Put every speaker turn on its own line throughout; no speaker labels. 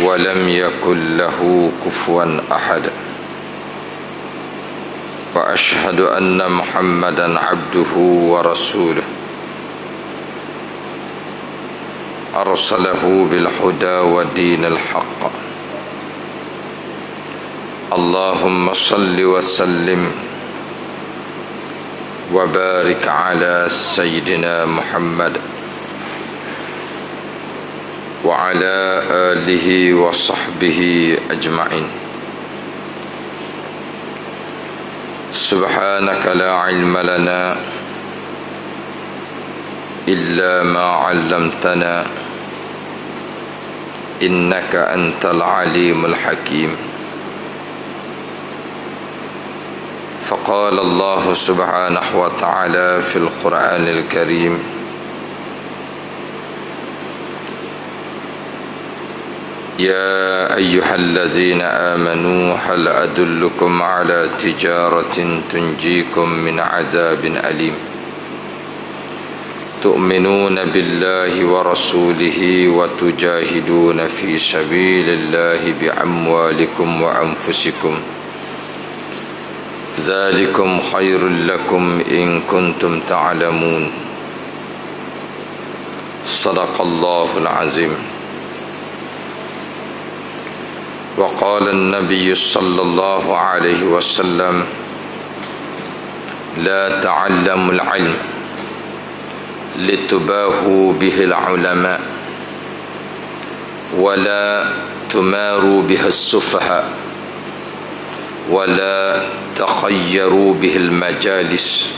ولم يكن له كفوا أحد وأشهد أن محمدا عبده ورسوله أرسله بالهدى ودين الحق اللهم صل وسلم وبارك على سيدنا محمد وعلى آله وصحبه أجمعين سبحانك لا علم لنا إلا ما علمتنا إنك أنت العليم الحكيم فقال الله سبحانه وتعالى في القرآن الكريم يا أيها الذين آمنوا هل أدلكم على تجارة تنجيكم من عذاب أليم تؤمنون بالله ورسوله وتجاهدون في سبيل الله بأموالكم وأنفسكم ذلكم خير لكم إن كنتم تعلمون صدق الله العظيم وقال النبي صلى الله عليه وسلم لا تعلموا العلم لتباهوا به العلماء ولا تماروا به السفهاء ولا تخيروا به المجالس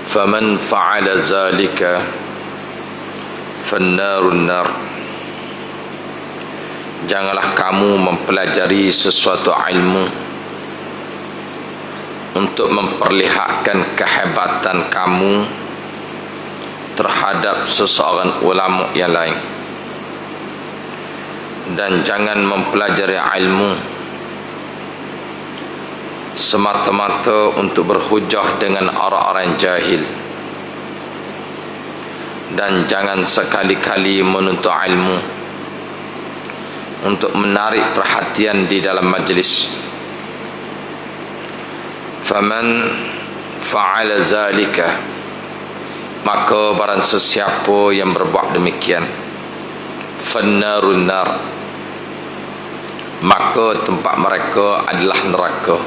فمن فعل ذلك فالنار النار. Janganlah kamu mempelajari sesuatu ilmu untuk memperlihatkan kehebatan kamu terhadap seseorang ulama yang lain, dan jangan mempelajari ilmu semata-mata untuk berhujah dengan orang-orang jahil, dan jangan sekali-kali menuntut ilmu untuk menarik perhatian di dalam majlis. Faman fa'ala zalika, maka barang sesiapa yang berbuat demikian, fannarun nar, maka tempat mereka adalah neraka.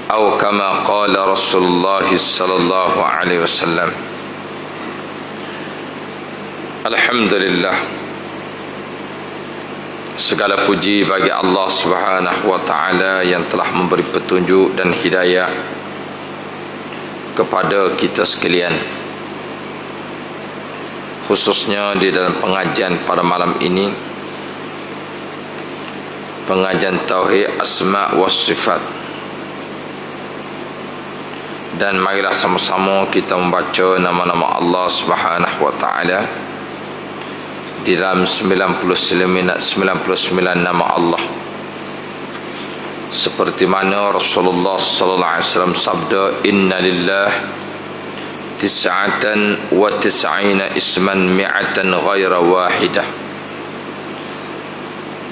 Atau kama qala Rasulullah sallallahu alaihi wasallam. Alhamdulillah, segala puji bagi Allah Subhanahu wa taala yang telah memberi petunjuk dan hidayah kepada kita sekalian, khususnya di dalam pengajian pada malam ini, pengajian tauhid asma wa sifat. Dan marilah sama-sama kita membaca nama-nama Allah Subhanahu wa taala di dalam 99 nama Allah, seperti mana Rasulullah sallallahu alaihi wasallam sabda, inna lillah tis'atan wa tis'ina isman mi'atan ghaira wahidah.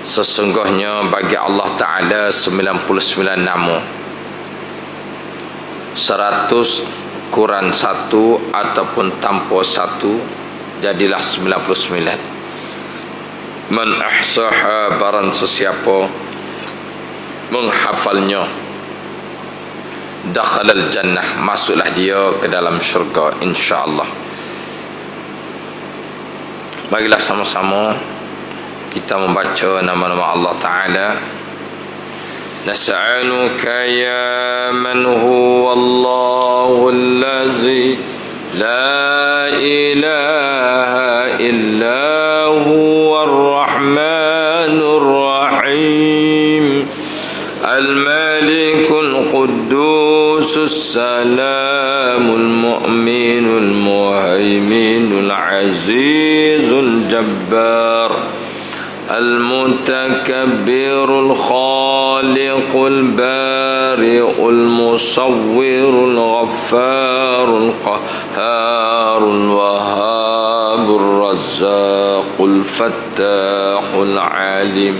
Sesungguhnya bagi Allah Ta'ala 99 nama, 100 kurang 1 ataupun tanpa 1 jadilah 99. Man ahsaha, barang sesiapa menghafalnya, dakhalal jannah, masuklah dia ke dalam syurga insya-Allah. Marilah sama-sama kita membaca nama-nama Allah Ta'ala. Nas'aluka ya man huwa Allahu allazi la ilaha illa huwa ar-rahmanur rahim al-malikul quddusus salamul mu'minul muhaiminul azizul jabbar al-mutakabbirul khaliqul bari'ul musawwirul ghaffarul qahharul wahhab الوهاب الرزاق الفتاح العليم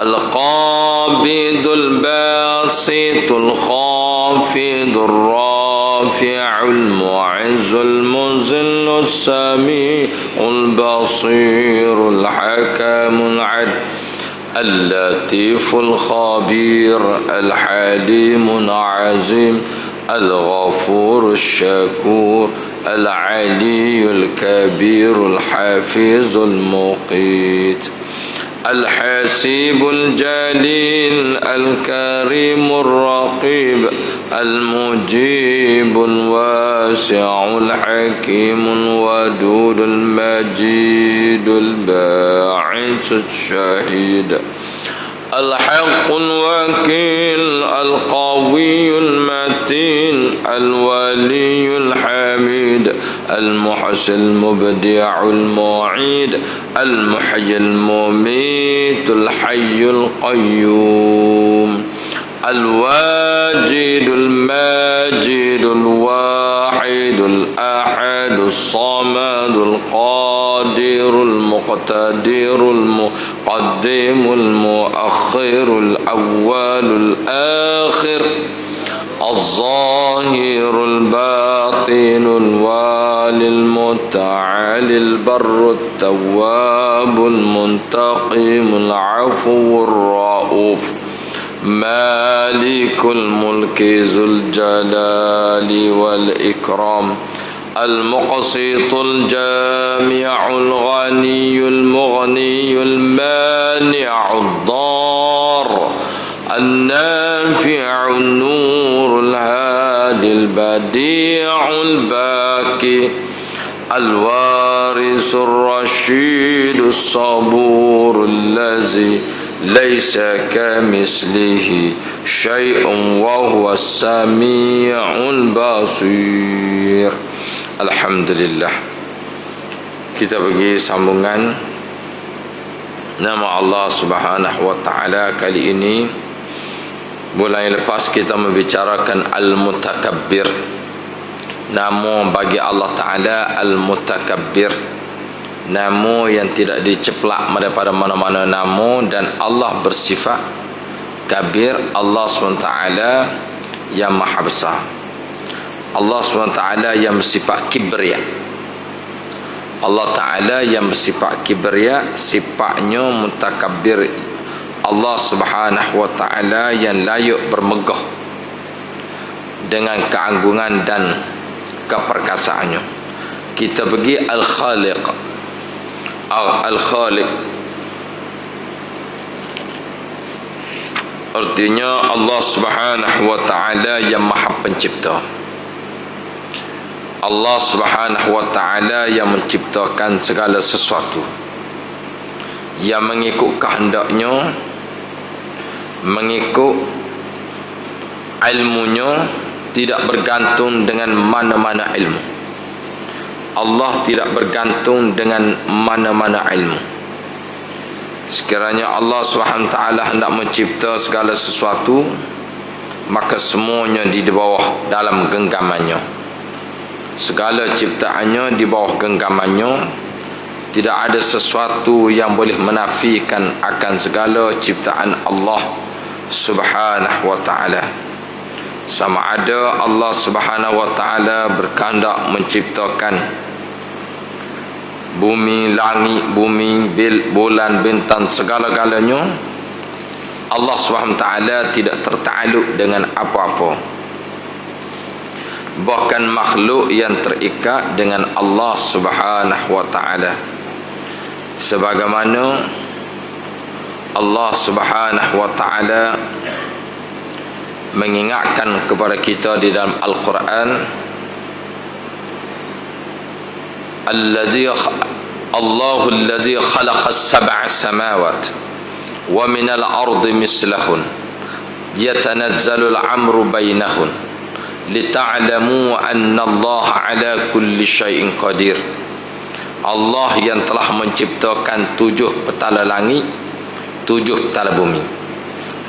القابض الباسط الخافض الرافع المعز المذل السميع البصير الحكم العدل اللطيف الخبير الحليم العظيم الغفور الشكور العلي الكبير الحفيظ المقيت الحسيب الجليل الكريم الرقيب المجيب الواسع الحكيم الودود المجيد الباعث الشهيد الحق الوكيل القوي المتين الولي الحميد المحسن المبدع المعيد المحيي المميت الحي القيوم الواجد الماجد الواحد الأحد الصمد القادر المقتدر المقدم المؤخر الأول الآخر الظاهر الباطن الوالي المتعالي البر التواب المنتقم العفو الرؤوف مالك الملك ذو الجلال والإكرام المقسط الجامع الغني المغني المانع الضار النافع النور الهادي البديع الباكي الوارث الرشيد الصبور الذي ليس كمثله شيء وهو السميع البصير. Alhamdulillah. Kita bagi sambungan nama Allah Subhanahu wa taala kali ini. Bulan yang lepas kita membicarakan Al-Mutakabbir. Nama bagi Allah Taala Al-Mutakabbir, nama yang tidak diceplak daripada mana-mana nama, dan Allah bersifat kabir. Allah SWT yang maha besar, Allah SWT yang bersifat kibriya. Allah Ta'ala yang bersifat kibriya, sifatnya mutakabbir. Allah Subhanahu wa Ta'ala yang layak bermegah dengan keagungan dan keperkasaannya. Kita pergi Al-Khaliq. Al-Khaliq artinya Allah Subhanahu wa Ta'ala yang maha pencipta. Allah Subhanahu wa Ta'ala yang menciptakan segala sesuatu, yang mengikut kehendaknya, mengikut ilmunya, tidak bergantung dengan mana-mana ilmu. Allah tidak bergantung dengan mana-mana ilmu. Sekiranya Allah Subhanahu wa Ta'ala hendak mencipta segala sesuatu, maka semuanya di bawah dalam genggamannya. Segala ciptaannya di bawah genggamannya. Tidak ada sesuatu yang boleh menafikan akan segala ciptaan Allah Subhanahu wa Ta'ala. Sama ada Allah Subhanahu wa Ta'ala berkehendak menciptakan bumi, langit, bumi, bulan, bintang, segala-galanya, Allah Subhanahu wa Ta'ala tidak tertakluk dengan apa-apa. Bahkan makhluk yang terikat dengan Allah Subhanahu wa Ta'ala, sebagaimana Allah Subhanahu wa Ta'ala mengingatkan kepada kita di dalam Al-Quran, Allahu alladhi khalaqa as-sab'a samawat wa min al-ardi mislahun yatanazzalu al-amru bainahun lita'lamu anna Allah ala kulli syai'in qadir. Allah yang telah menciptakan 7 petala langit, 7 petala bumi.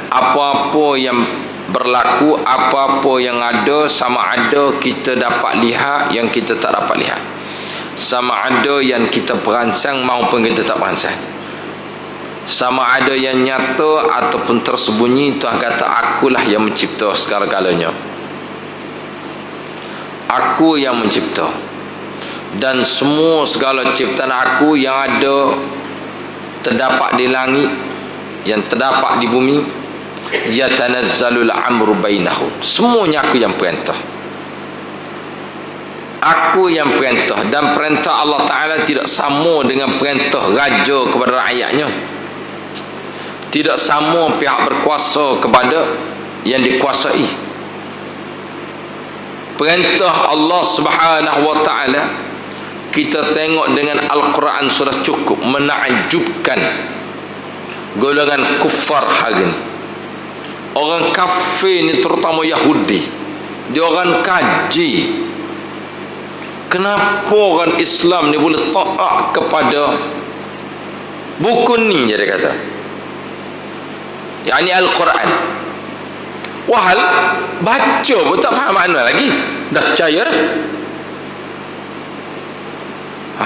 Apa-apa yang berlaku, apa-apa yang ada, sama ada kita dapat lihat yang kita tak dapat lihat. sama ada yang kita perangsang maupun kita tak perangsang, sama ada yang nyata ataupun tersembunyi. Tuhan kata akulah yang mencipta segala-galanya, aku yang mencipta, dan semua segala ciptaan aku yang ada terdapat di langit, yang terdapat di bumi, yatanazzalul amru bainahum, semuanya aku yang perintah. Aku yang perintah, dan perintah Allah Ta'ala tidak sama dengan perintah raja kepada rakyatnya, tidak sama pihak berkuasa kepada yang dikuasai. Perintah Allah Subhanahu wa Ta'ala kita tengok dengan Al-Quran sudah cukup menakjubkan golongan kufar hari ini. Orang kafir ni, terutama Yahudi, dia orang kaji. Kenapa orang Islam ni boleh taat kepada buku ni, dia kata, yakni Al-Quran. Wahal baca pun tak faham makna lagi, dah percaya dah.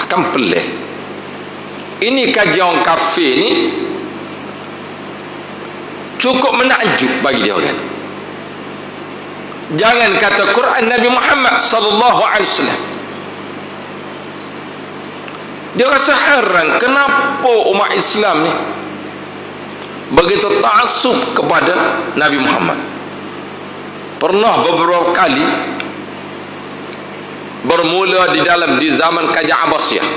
Kan pelik. Ini kajian kafir ni cukup menakjub bagi dia kan. Jangan kata Quran Nabi Muhammad sallallahu alaihi wasallam, dia rasa heran kenapa umat Islam ni begitu ta'assub kepada Nabi Muhammad. Pernah beberapa kali bermula di zaman Kerajaan Abbasiyah,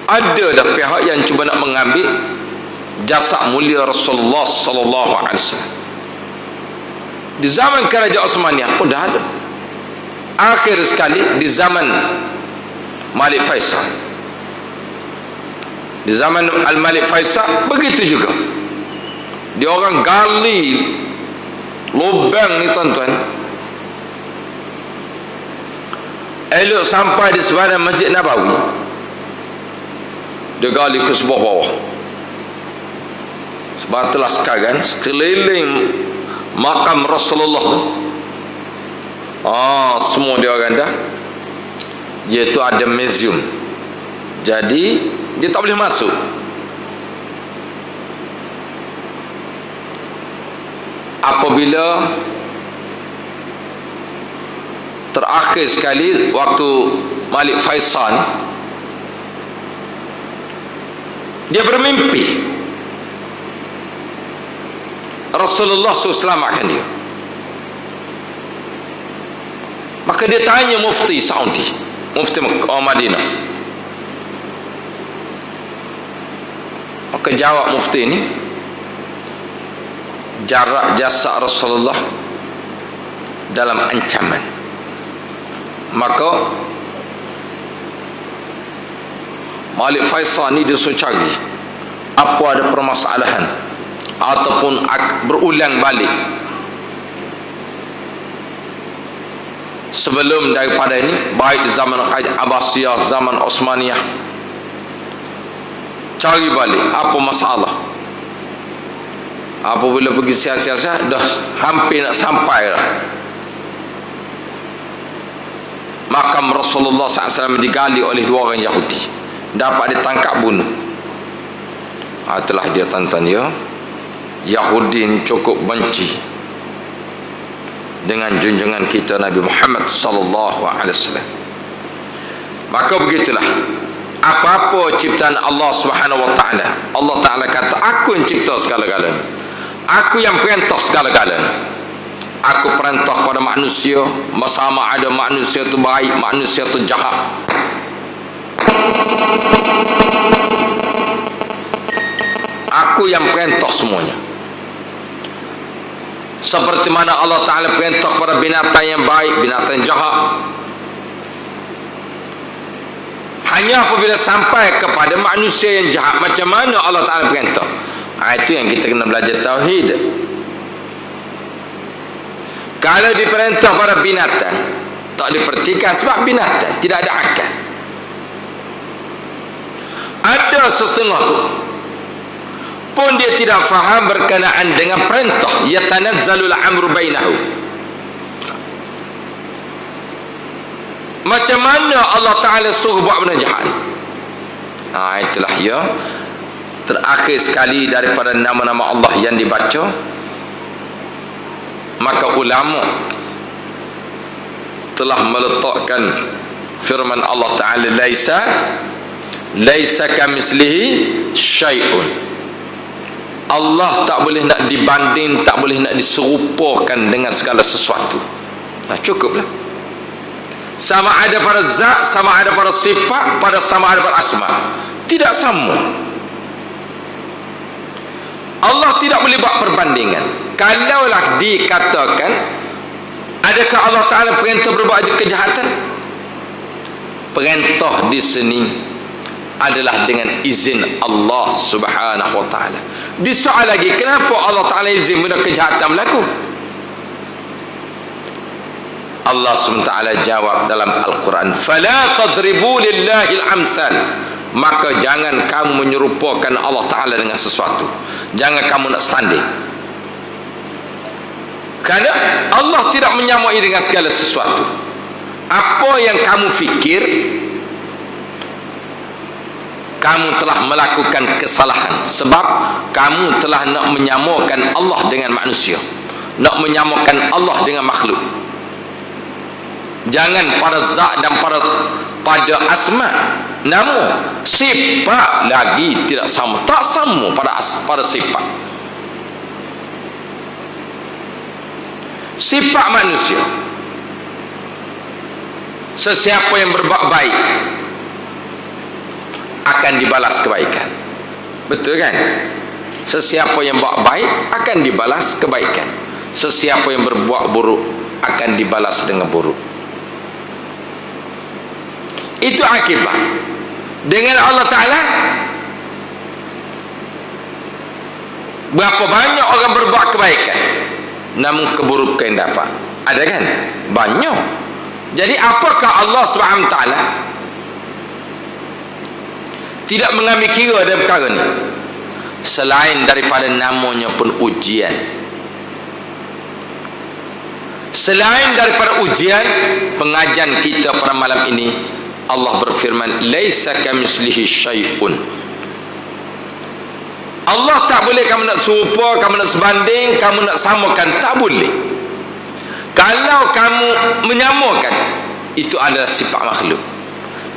ada dah pihak yang cuba nak mengambil jasad mulia Rasulullah sallallahu alaihi wasallam. Di zaman Kerajaan Osmaniyah pun dah ada. Akhir sekali di zaman Malik Faisal, di zaman Al-Malik Faisal begitu juga. Dia orang gali lubang ni tuan-tuan, elok sampai di sebelah Masjid Nabawi, dia gali ke sebelah bawah. Sebab itulah sekarang sekeliling makam Rasulullah tu, semua dia orang dah, iaitu ada museum. Jadi dia tak boleh masuk. Apabila terakhir sekali waktu Malik Faisal, dia bermimpi Rasulullah SAW akan dia. Maka dia tanya Mufti Saudi, Mufti Madinah. Maka jawab Mufti ini, jarak jasad Rasulullah dalam ancaman. Maka Malik Faisal ni dia suruh cari apa ada permasalahan ataupun berulang balik sebelum daripada ini, baik di zaman Abbasiyah, zaman Osmaniyah. Cari balik apa masalah. Apabila pergi siasat dah hampir nak sampai dah, makam Rasulullah SAW digali oleh dua orang Yahudi, dapat ditangkap bunuh. Itulah dia tuan-tuan ya, Yahudi ini cukup benci dengan junjungan kita Nabi Muhammad sallallahu alaihi wasallam. Maka begitulah, apa-apa ciptaan Allah Subhanahu wa taala, Allah Taala kata aku yang cipta segala-galanya, aku yang perintah segala-galanya. Aku perintah kepada manusia, sama ada manusia tu baik, manusia tu jahat. Aku yang perintah semuanya. Seperti mana Allah Ta'ala perintah kepada binatang yang baik, binatang yang jahat. Hanya apabila sampai kepada manusia yang jahat, macam mana Allah Ta'ala perintah. Itu yang kita kena belajar tauhid. Kalau diperintah pada binatang, tak diperhatikan sebab binatang tidak ada akal. Ada setengah tu pun dia tidak faham berkenaan dengan perintah, yatanazzalul amru bainahu. Macam mana Allah Ta'ala suruh buat benda jahat? Itulah ya. Terakhir sekali daripada nama-nama Allah yang dibaca, maka ulama telah meletakkan firman Allah Ta'ala, laisa kamislihi syai'un. Allah tak boleh nak dibanding, tak boleh nak diserupakan dengan segala sesuatu. Cukuplah. Sama ada pada zat, sama ada pada sifat, sama ada pada asma. Tidak sama. Allah tidak boleh buat perbandingan. Kalaulah dikatakan, adakah Allah Ta'ala perintah berbuat kejahatan? Perintah di sini adalah dengan izin Allah Subhanahu wa Ta'ala. Disoal lagi, kenapa Allah Ta'ala izin benda kejahatan berlaku? Allah SWT jawab dalam Al-Quran, fala tadribu lillahil amsal. Maka jangan kamu menyerupakan Allah Ta'ala dengan sesuatu. Jangan kamu nak standing. Kerana Allah tidak menyamai dengan segala sesuatu. Apa yang kamu fikir, kamu telah melakukan kesalahan. Sebab kamu telah nak menyamakan Allah dengan manusia, nak menyamakan Allah dengan makhluk. Jangan pada zat dan pada asma, nama, sifat lagi tidak sama. Tak sama pada sifat. Sifat manusia, sesiapa yang berbuat baik akan dibalas kebaikan. Betul kan? Sesiapa yang buat baik akan dibalas kebaikan. Sesiapa yang berbuat buruk akan dibalas dengan buruk. Itu akibat. Dengan Allah Ta'ala, berapa banyak orang berbuat kebaikan, namun keburukan dapat. Ada kan? Banyak. Jadi apakah Allah SWT tidak mengambil kira dalam perkara ni? Selain daripada namanya pun ujian. Selain daripada ujian, pengajian kita pada malam ini, Allah berfirman, laisa kamislihi syai'un. Allah tak boleh kamu nak serupa, kamu nak sebanding, kamu nak samakan, tak boleh. Kalau kamu menyamakan, itu adalah sifat makhluk.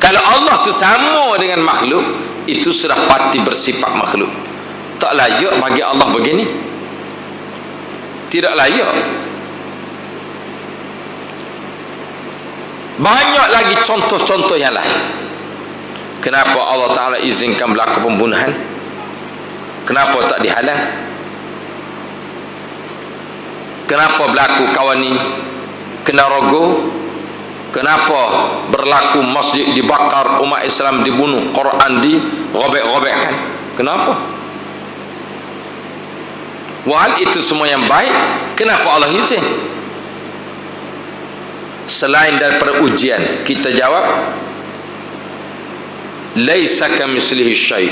Kalau Allah tu sama dengan makhluk, itu sudah pasti bersifat makhluk. Tak layak bagi Allah begini. Tidak layak. Banyak lagi contoh-contoh yang lain. Kenapa Allah Ta'ala izinkan berlaku pembunuhan? Kenapa tak dihalang? Kenapa berlaku kawan ni kena rogo? Kenapa berlaku masjid dibakar, umat Islam dibunuh, Quran dirobek-robekkan? Kenapa? Wal itu semua yang baik, kenapa Allah izin? Selain daripada ujian, kita jawab, laisa kamislihi syai'.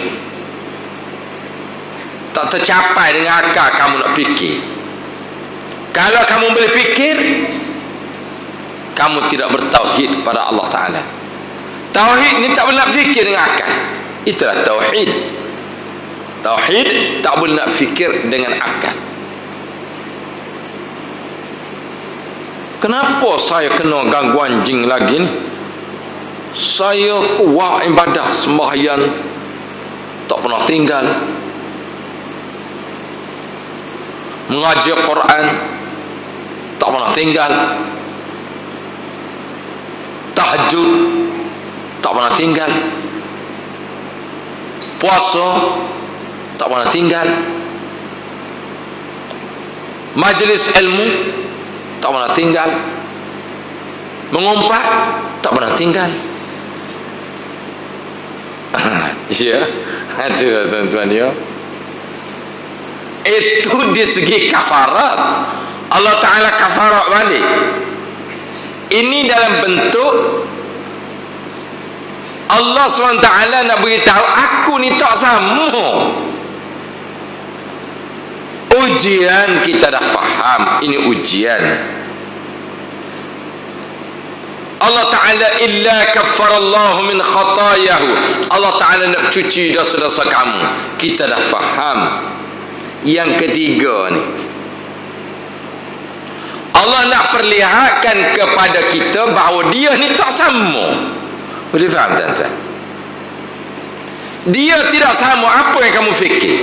Tak tercapai dengan akal kamu nak fikir. Kalau kamu boleh fikir, kamu tidak bertauhid pada Allah Ta'ala. Tauhid ni tak boleh nak fikir dengan akal. Itulah tauhid. Tauhid tak boleh nak fikir dengan akal. Kenapa saya kena gangguan jin lagi ni? Saya kuat ibadah sembahyang, tak pernah tinggal, mengajar Quran tak pernah tinggal, tahajud tak pernah tinggal, puasa tak pernah tinggal, majlis ilmu tak pernah tinggal, mengumpat tak pernah tinggal. Ya, itu tuan-tuan ya. Itu di segi kafarat. Allah Ta'ala kafarat balik. Ini dalam bentuk Allah SWT nak beritahu, aku ni tak sama. Ujian kita dah faham, ini ujian. Allah Ta'ala illa kaffarallahu min khatayahu. Allah Ta'ala nak cuci dosa-dosa kamu. Kita dah faham. Yang ketiga ni, Allah nak perlihatkan kepada kita bahawa dia ni tak sama. Boleh faham tuan-tuan? Dia tidak sama apa yang kamu fikir.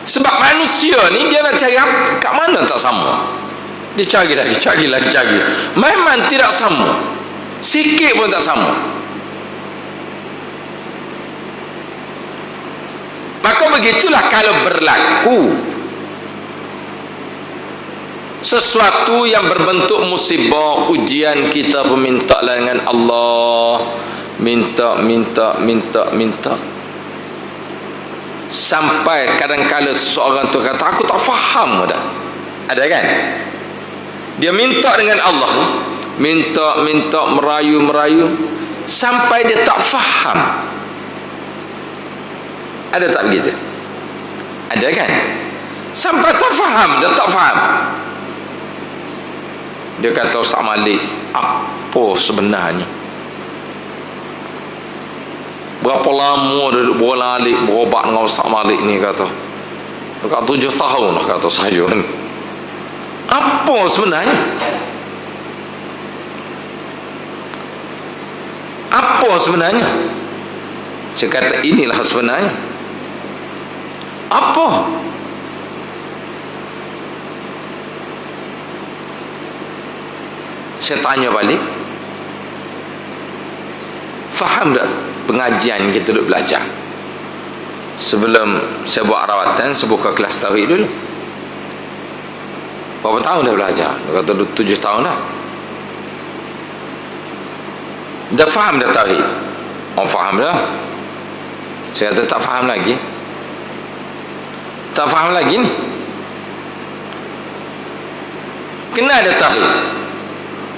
Sebab manusia ni dia nak cari kat mana tak sama. Dia cari lagi. Memang tidak sama. Sikit pun tak sama. Maka begitulah kalau berlaku sesuatu yang berbentuk musibah, ujian, kita pun minta dengan Allah, minta sampai kadang-kala seseorang tu kata aku tak faham dah. Ada kan? Dia minta dengan Allah, minta merayu sampai dia tak faham. Ada tak begitu? Ada kan? Sampai tak faham, dia tak faham. Dia kata, Ustaz Malik, apa sebenarnya? Berapa lama dia duduk bolak-balik berobat dengan Ustaz Malik ni, kata. Dekat 7 tahun lah, kata saya. Apa sebenarnya? Apa sebenarnya? Saya kata, inilah sebenarnya. Apa? Saya tanya balik, faham tak pengajian kita duduk belajar? Sebelum saya buat rawatan, saya buka kelas tauhid dulu. Berapa tahun dah belajar? Dia kata 7 tahun dah. Dah faham dah tauhid? Oh, faham dah. Saya kata tak faham lagi. Tak faham lagi ni. Kena ada tauhid.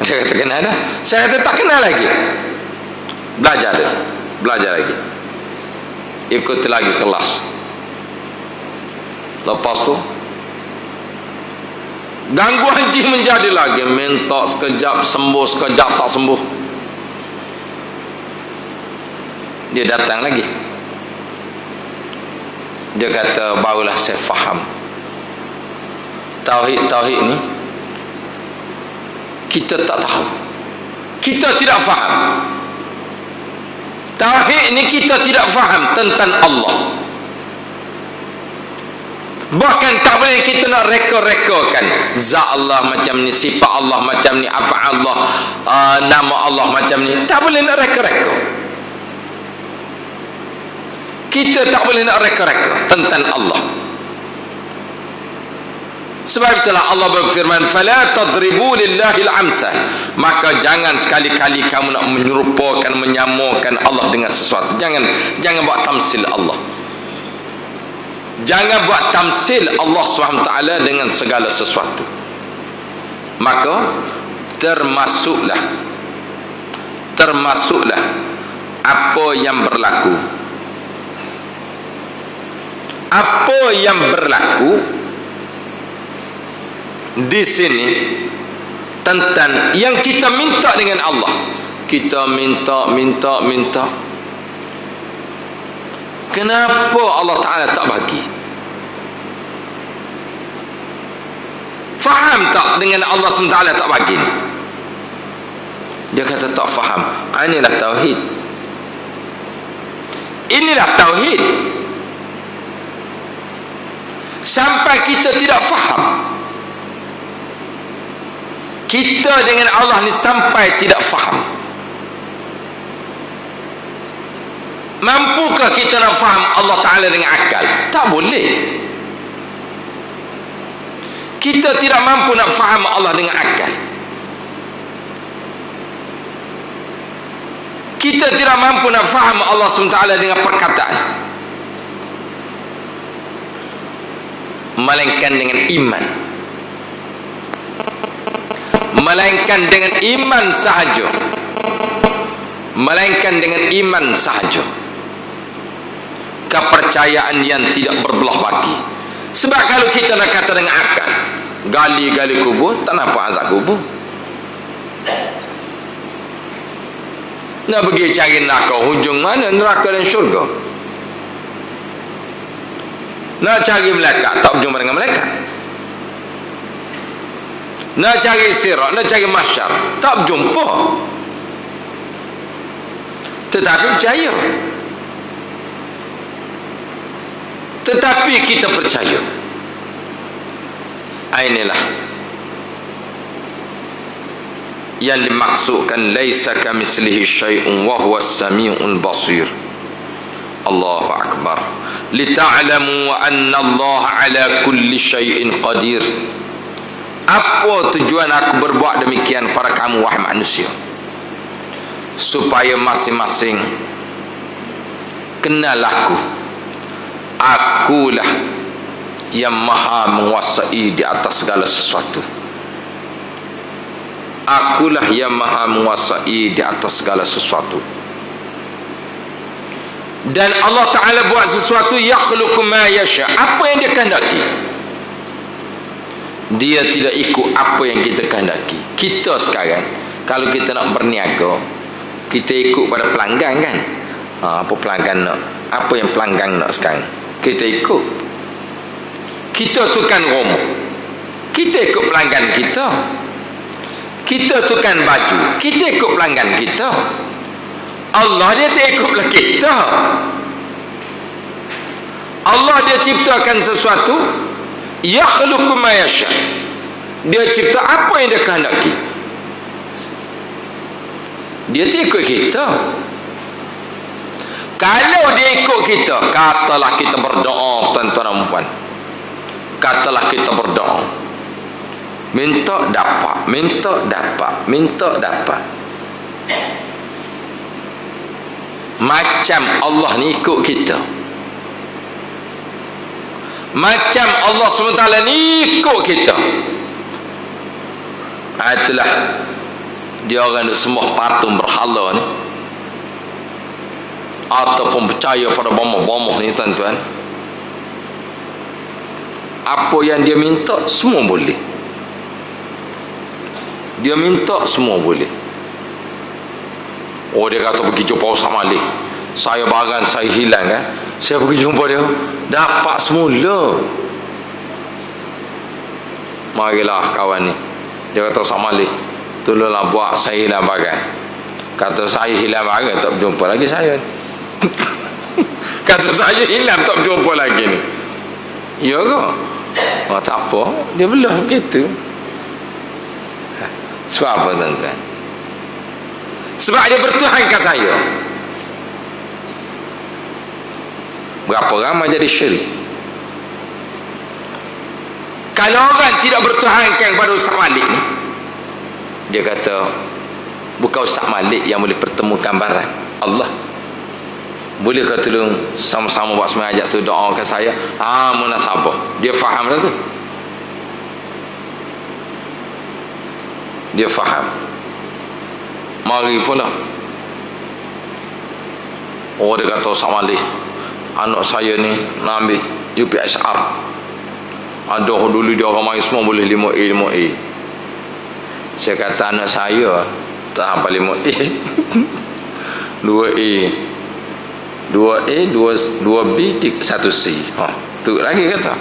Dia kata kena ada. Saya kata tak kena lagi. Belajar lagi. Ikut lagi kelas. Lepas tu gangguan jin menjadi lagi. Minta sekejap sembuh, sekejap tak sembuh. Dia datang lagi. Dia kata barulah saya faham. Tauhid ni kita tak tahu. Kita tidak faham. Tauhid ni kita tidak faham tentang Allah. Bahkan tak boleh kita nak reka-rekakan zat Allah macam ni, sifat Allah macam ni, af'al Allah, nama Allah macam ni. Tak boleh nak reka-reka. Kita tak boleh nak reka-reka tentang Allah. Sebab itulah Allah berfirman, fala tadribu lillahil amsal. Maka jangan sekali-kali kamu nak menyerupakan, menyamakan Allah dengan sesuatu. Jangan buat tamsil Allah. Jangan buat tamsil Allah SWT dengan segala sesuatu. Maka termasuklah apa yang berlaku. Apa yang berlaku di sini tentang yang kita minta dengan Allah. Kita minta. Kenapa Allah Ta'ala tak bagi? Faham tak dengan Allah SWT tak bagi ni? Dia kata tak faham. Inilah tauhid. Inilah tauhid. Sampai kita tidak faham, kita dengan Allah ni sampai tidak faham. Mampukah kita nak faham Allah Ta'ala dengan akal? Tak boleh. Kita tidak mampu nak faham Allah dengan akal. Kita tidak mampu nak faham Allah SWT dengan perkataan, melainkan dengan iman. Melainkan dengan iman sahaja. Melainkan dengan iman sahaja. Kepercayaan yang tidak berbelah bagi. Sebab kalau kita nak kata dengan akal, gali-gali kubur, tak nampak azab kubur. Nak pergi cari neraka, hujung mana neraka dan syurga? Nak cari malaikat, tak berjumpa dengan malaikat. Nak cari sirat, nak cari mahsyar, tak berjumpa. Tetapi percaya. Tetapi kita percaya. Inilah yang dimaksudkan laisa kamitslihi syai'un wa huwas samiul basir. Allahu akbar. Lita'lamu anna Allah ala kulli syai'in qadir. Apa tujuan aku berbuat demikian para kamu wahai manusia? Supaya masing-masing kenal aku. Akulah yang maha menguasai di atas segala sesuatu. Akulah yang maha menguasai di atas segala sesuatu. Dan Allah Ta'ala buat sesuatu, yakhluqu ma yasha, apa yang dia kehendaki. Dia tidak ikut apa yang kita kehendaki. Kita sekarang kalau kita nak berniaga, kita ikut pada pelanggan kan. Apa pelanggan nak, apa yang pelanggan nak sekarang, kita ikut. Kita tukang rumah, kita ikut pelanggan kita. Kita tukang baju, kita ikut pelanggan kita. Allah dia tak ikutlah kita. Allah dia ciptakan sesuatu, yakhluqu ma yasha. Dia cipta apa yang dia kehendaki. Dia tak ikut kita. Kalau dia ikut kita, katalah kita berdoa, tuan-tuan dan puan. Katalah kita berdoa, minta dapat, minta dapat, minta dapat. Macam Allah ni ikut kita. Macam Allah SWT ni ikut kita. Itulah dia orang yang sembah patung berhala ni, ataupun percaya pada bomoh-bomoh ni tuan-tuan. Apa yang dia minta semua boleh. Dia minta semua boleh. Oh, dia kata pergi jumpa Ustaz Malik, saya barang saya hilang kan, saya pergi jumpa dia, dapat semula. Marilah kawan ni, dia kata Ustaz Malik, tolonglah buat saya hilang barang. Kata saya hilang barang, tak berjumpa lagi saya. Kata saya hilang, tak berjumpa lagi ni. Ya ke? Tak apa, dia belah begitu. Sebab apa tuan-tuan? Sebab dia bertuhankan saya. Berapa ramai jadi syirik. Kalau orang tidak bertuhankan pada Ustaz Malik ni, dia kata bukan Ustaz Malik yang boleh pertemukan barang, Allah. Boleh kata tolong sama-sama buat sembahyang tu, doakan saya. Munasabah. Dia faham dah tu. Dia faham. Mari pula. Oh, dia kata Ustaz Malik, anak saya ni nak ambil UPSR. Ada dulu dia orang main semua boleh 5A. Saya kata anak saya tak hafal 5A. 2A 2B 1C. Tu lagi kata.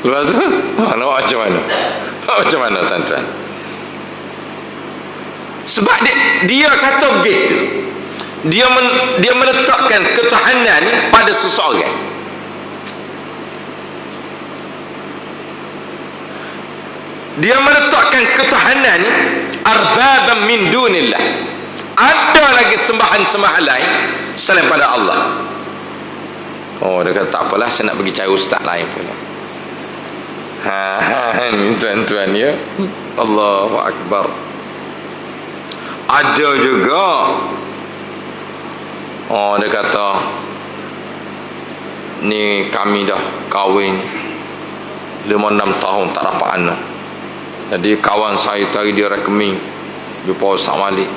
Lepas tu nak macam mana? Macam mana tuan-tuan? Sebab dia kata begitu. Dia meletakkan ketuhanan pada seseorang. Dia meletakkan ketuhanan arbaban min dunillah. Ada lagi sembahan-sembahan lain selain pada Allah. Oh, dia kata tak apalah, saya nak pergi cari ustaz lain pula. Ni tuan-tuan ya. Allahu Akbar. Ada juga, oh dia kata ni kami dah kahwin 5-6 tahun tak dapat anak. Jadi kawan saya tadi dia rekening jumpa Ustaz Malik,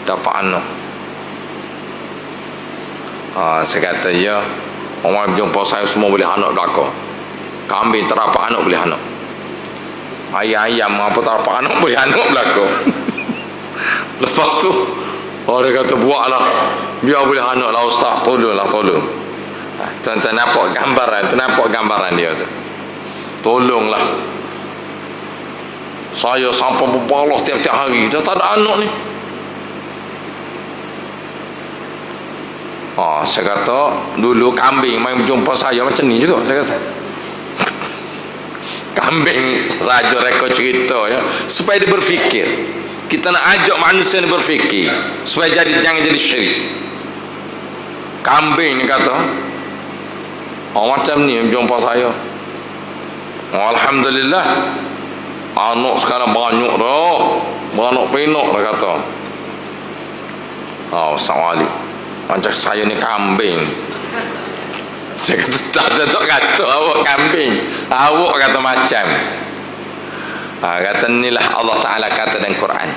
dapat anak. Saya kata ya, orang jumpa saya semua boleh anak belakang. Kambing tak dapat anak boleh anak. ayam apa tak apa anak boleh anak belakang. Lepas tu orang kata buatlah biar boleh anak lah ustaz, tolong. Tuan-tuan nampak gambaran dia tu. Tolonglah. Saya sampai berbalah tiap-tiap hari dah tak ada anak ni. Saya kata dulu kambing main berjumpa saya macam ni juga saya kata. Kambing saja rekod cerita ya, supaya dia berfikir. Kita nak ajak manusia ni berfikir supaya jangan jadi syirik. Kambing ni kata macam ni berjumpa saya. Alhamdulillah anak sekarang banyak dah, beranak pinak dah kata. Ustaz Wali macam saya ni kambing. Saya kata saya tak kata awak kambing, awak kata macam. Kata inilah Allah Ta'ala kata dalam Quran.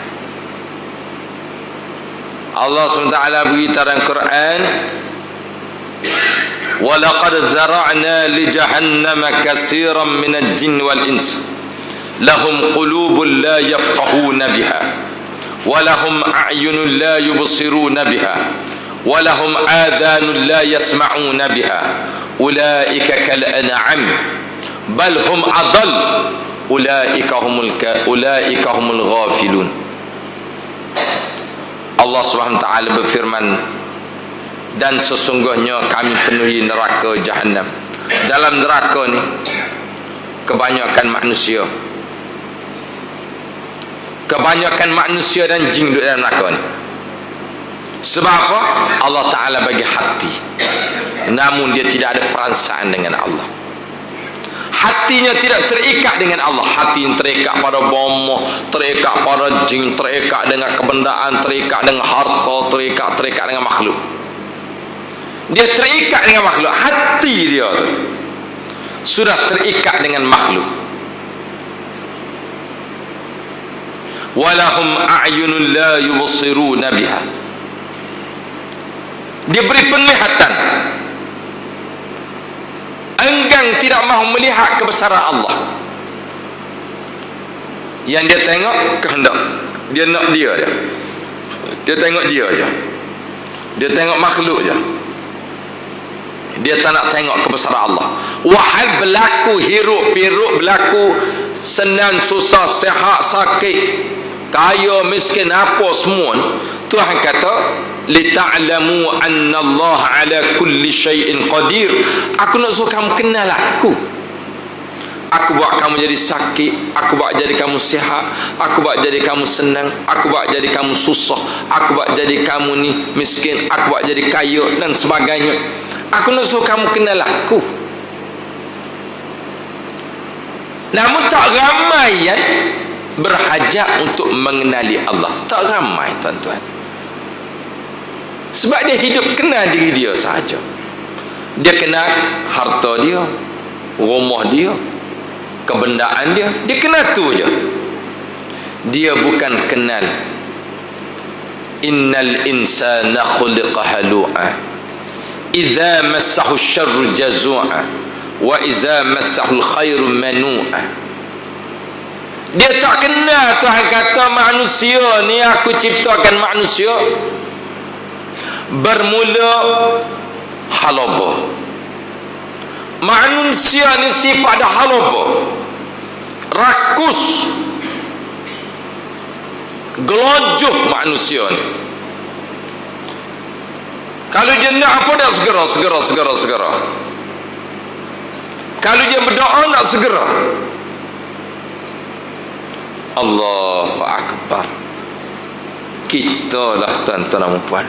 Allah SWT beritahu dalam Quran, وَلَقَدْ زَرَعْنَا لِجَهَنَّمَ كَثِيرًا مِنَ الْجِنِّ وَالْإِنسِ لَهُمْ قُلُوبٌ لَا يَفْقَهُونَ بِهَا وَلَهُمْ أَعْيُنٌ لَا يُبْصِرُونَ بِهَا وَلَهُمْ آذَانٌ لَا يَسْمَعُونَ بِهَا أُولَئِكَ كَالْأَنْعَامِ بَلْ هُمْ أَضَلُّ أُولَئِكَ هُمُ الْغَافِلُونَ. Allah SWT berfirman, dan sesungguhnya kami penuhi neraka Jahannam. Dalam neraka ni kebanyakan manusia dan jin duduk dalam neraka ni. Sebab apa? Allah Ta'ala bagi hati, namun dia tidak ada perasaan dengan Allah. Hatinya tidak terikat dengan Allah. Hati yang terikat pada bomoh, terikat pada jin, terikat dengan kebendaan, terikat dengan harta, terikat dengan makhluk. Dia terikat dengan makhluk. Hati dia tu sudah terikat dengan makhluk. Walahum a'yunun la yubsiruna biha. Dia beri penglihatan, enggan tidak mahu melihat kebesaran Allah. Yang dia tengok kehendak dia, nak dia tengok dia aja, dia tengok makhluk aja, dia tak nak tengok kebesaran Allah. Wahal berlaku hiruk piruk, berlaku senang susah, sihat sakit, kaya miskin, apa semua ni, Tuhan kata lita'lamu anna Allah ala kulli syai'in qadir. Aku nak suruh kamu kenal aku. Aku buat kamu jadi sakit, aku buat jadi kamu sihat, aku buat jadi kamu senang, aku buat jadi kamu susah, aku buat jadi kamu ni miskin, aku buat jadi kaya dan sebagainya. Aku nak suruh kamu kenal aku. Namun tak ramai yang berhajat untuk mengenali Allah. Tak ramai tuan-tuan. Sebab dia hidup kenal diri dia sahaja. Dia kenal harta dia, rumah dia, kebendaan dia, dia kenal tu je. Dia bukan kenal innal insana khuliqa halu'a idza massahu syarru jazu'a wa idza massahu alkhairu manu'a. Dia tak kenal. Tuhan kata manusia ni, aku ciptakan manusia bermula halaba. Manusia ni sifat dah halaba, rakus, gelojoh manusia ni. Kalau dia nak apa, dah segera. Kalau dia berdoa, nak segera. Allahu Akbar. Kita lah tuan-tuan dan puan,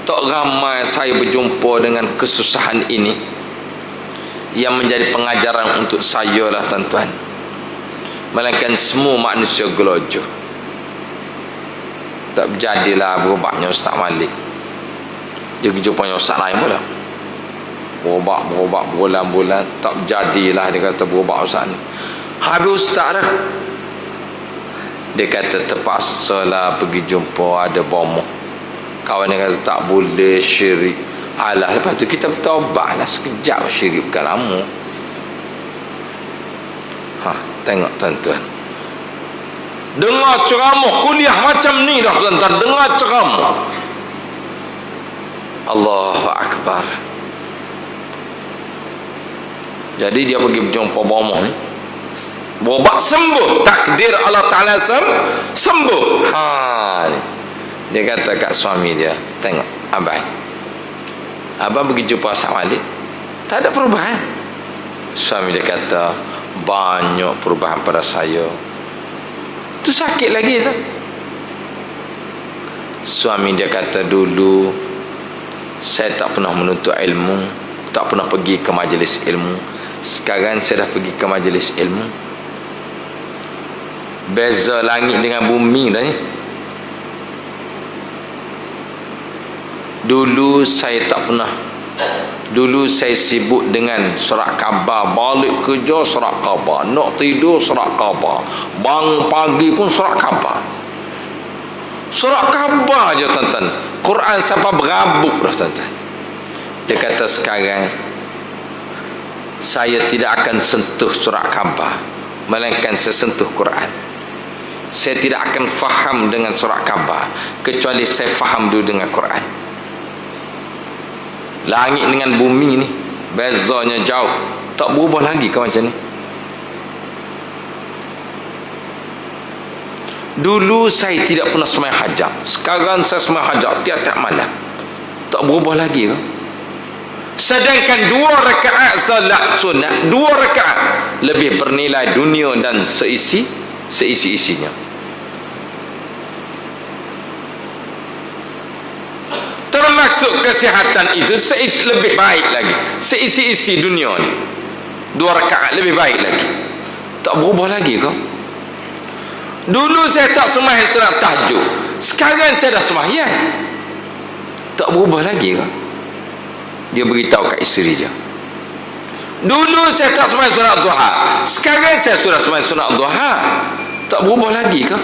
tak ramai saya berjumpa dengan kesusahan ini. Yang menjadi pengajaran untuk saya lah tuan-tuan, melainkan semua manusia gelojoh. Tak berjadilah berubatnya Ustaz Malik. Dia jumpanya Ustaz lain pula, berubat bulan-bulan. Tak berjadilah, dia kata berubat Ustaz ni. Habis Ustaz dah, dia kata terpaksalah pergi jumpa ada bomoh. Kawan dia kata tak boleh syirik. Alah, lepas tu kita bertaubat lah sekejap, syirik bukan lama. Tengok tuan-tuan, dengar ceramah kuliah macam ni dah tuan-tuan, dengar ceramah. Allahu Akbar. Jadi dia pergi berjumpa bomoh ni, berobat sembuh, takdir Allah Ta'ala sembuh. Ni dia kata kat suami dia, tengok abang pergi jumpa Asad Malik, tak ada perubahan. Suami dia kata, banyak perubahan pada saya. Tu sakit lagi tu. Suami dia kata, dulu saya tak pernah menuntut ilmu, tak pernah pergi ke majlis ilmu. Sekarang saya dah pergi ke majlis ilmu. Beza langit dengan bumi dah ni. Dulu saya tak pernah, dulu saya sibuk dengan surat khabar, balik kerja surat khabar, nak tidur surat khabar, bangun pagi pun surat khabar. Surat khabar je tuan-tuan. Quran sampai berabuk dah tuan-tuan. Dia kata sekarang saya tidak akan sentuh surat khabar, melainkan saya sentuh Quran. Saya tidak akan faham dengan surat khabar kecuali saya faham dulu dengan Quran. Langit dengan bumi ni bezanya jauh, tak berubah lagi ke macam ni. Dulu saya tidak pernah sembahyang hajat, sekarang saya sembahyang hajat tiap-tiap malam, tak berubah lagi ke? Sedangkan 2 rakaat salat sunat, 2 rakaat lebih bernilai dunia dan seisi-isinya. Termasuk kesihatan itu lebih baik lagi, seisi-isi dunia ni 2 rakaat lebih baik lagi. Tak berubah lagi ke? Dulu saya tak sembahyang sunat tahajud, sekarang saya dah sembahyang, tak berubah lagi ke? Dia beritahu kat isteri dia, dulu saya tak sembahyang sunat duha, sekarang saya sudah sembahyang sunat duha, tak berubah lagi ke?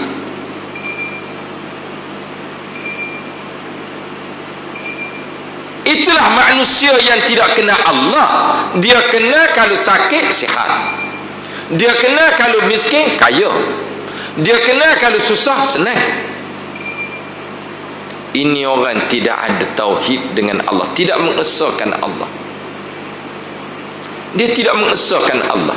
Itulah manusia yang tidak kenal Allah. Dia kenal kalau sakit sihat, dia kenal kalau miskin kaya, dia kenal kalau susah senang. Ini orang tidak ada tauhid dengan Allah, tidak mengesahkan Allah. Dia tidak mengesahkan Allah.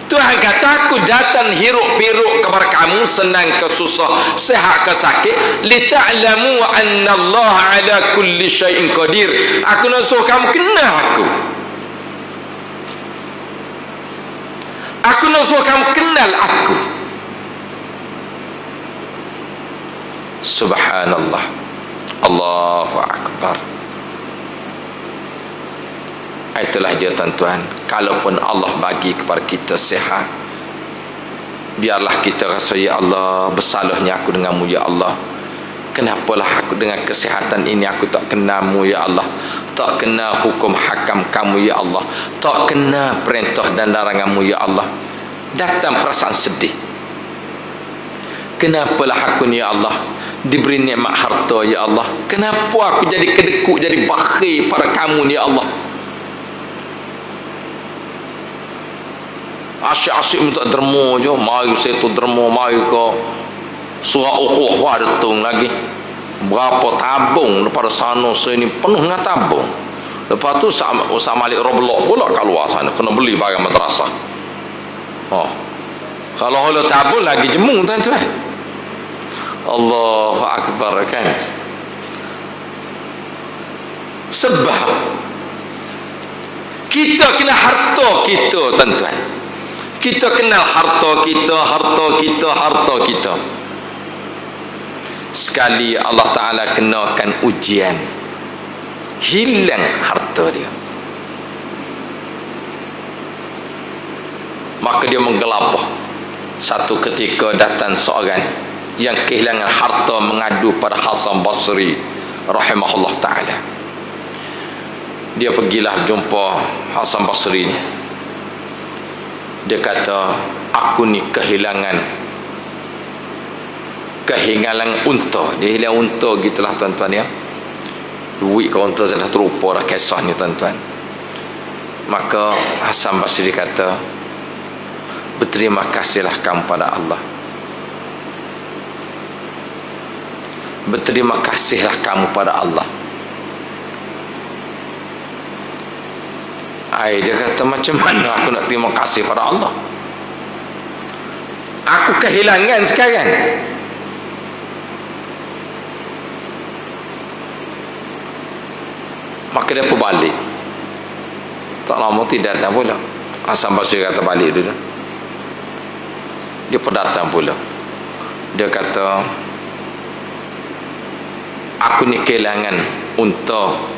Tuhan kata, aku datang hiruk-piruk kepada kamu, senang ke susah, sehat ke sakit, lita'lamu anna Allah ala kulli syai'in qadir. Aku nak suruh kamu kenal aku. Aku nak suruh kamu kenal aku. Subhanallah. Allahu Akbar. Itulah dia tuan-tuan, kalaupun Allah bagi kepada kita sihat, biarlah kita rasa, ya Allah, bersalahnya aku denganmu ya Allah. Kenapalah aku dengan kesihatan ini aku tak kenalmu ya Allah, tak kenal hukum hakam kamu ya Allah, tak kenal perintah dan laranganmu ya Allah. Datang perasaan sedih. Kenapalah aku ni ya Allah diberi nikmat harta ya Allah, kenapa aku jadi kedekut, jadi bakhil pada kamu ni ya Allah. Asyik-asyik minta derma je, mari saya tu derma, mari ke surah ukhuh ada tung lagi, berapa tabung daripada sana sini penuh dengan tabung. Lepas tu Ustaz Malik Roblok pula kat luar sana kena beli barang madrasah. Kalau holo tabung lagi jemung tuan-tuan. Allahu Akbar kan. Sebab kita kena harta kita tuan-tuan. Kita kenal harta kita. Sekali Allah Ta'ala kenakan ujian, hilang harta dia, maka dia menggelapah. Satu ketika datang seorang yang kehilangan harta mengadu pada Hasan Basri rahimahullah ta'ala. Dia pergilah jumpa Hasan Basri ni. Dia kata, aku ni kehilangan unta. Dia hilang unta gitulah tuan-tuan ya. Duit ke unta saya dah terlupa dah kisah ni tuan-tuan. Maka Hasan Basri kata, berterima kasihlah kamu pada Allah. Berterima kasihlah kamu pada Allah. Dia kata, macam mana aku nak terima kasih pada Allah? Aku kehilangan sekarang. Maka dia pun balik. Tak lama tidak datang pula. Hasan Basri kata balik dulu. Dia pun datang pula. Dia kata, aku ni kehilangan unta.